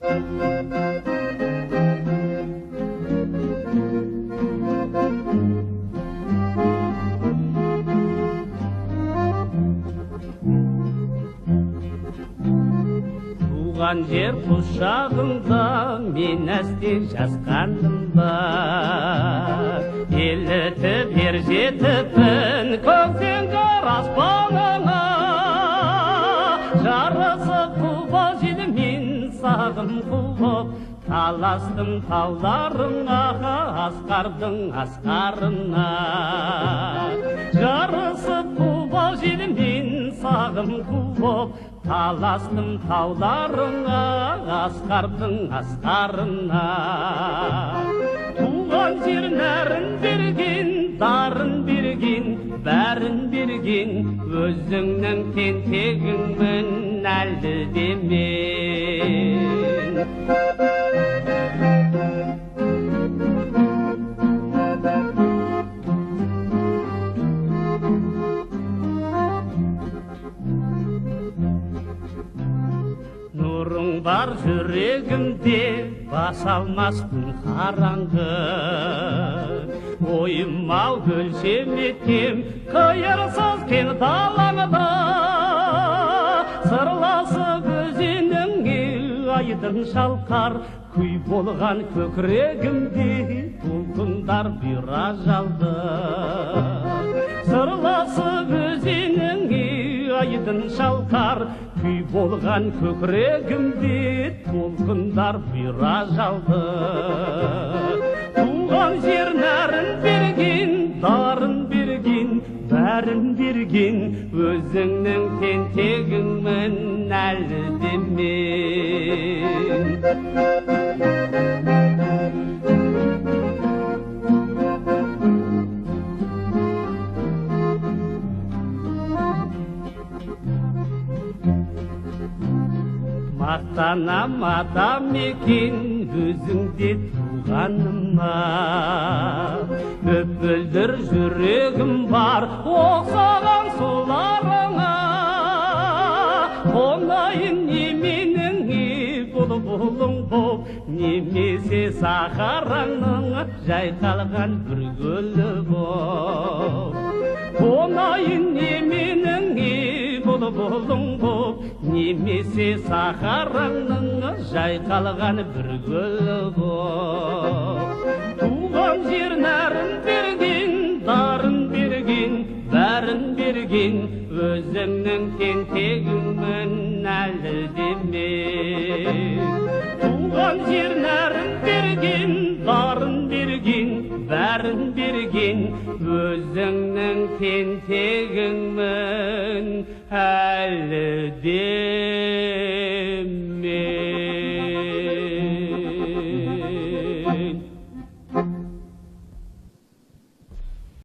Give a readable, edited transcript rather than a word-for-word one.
Туған жер құшағында мен әсте жазғаным бар. Елітіп ер жетіппін көктемгі аспаныңа, жарысып құба желмен сағым құлып, таластым тауларыңа, асқардың асқарына. Жарысып құба желмен сағым құлып, таластым тауларыңа, асқардың асқарына. Туған жер нәрін берген, дарын берген, бәрін берген, өзіңнің тентегіңмін әлі де мен. Нұрың бар жүрегімде, баса алмаспын қараңғы. Ойым-ау өлшем етем, қиырсыз кең далаңда. Сырласып өзеніңе айдын шалқар, күй болған көкірегімде толқындар бір ажалды. Сырласып өзеніңе айдын шалқар, күй болған көкірегімде толқындар бір ажалды. Туған жер нәрін берген, дарын берген, бәрін берген, өзіңнің тентегіңмін әлі де мен. Мақтанам адам екен өзіңде туғаныма, бүлдір жүрегім бар оқсаған сұларыңа. Қонайын неменің бұлбұлың боп, немесе сахараңның жайқалған бір гүлі боп. Қонайын неменің бұлбұлың боп, немесе сахараңның жайқалған бір гүлі боп. Туған жер нәрін берген, дарын берген, бәрін берген, өзіңнің тентегіңмін әлі де мен. Туған жер нәрін берген, дарын берген, бәрін берген, өзіңнің тентегіңмін әлі де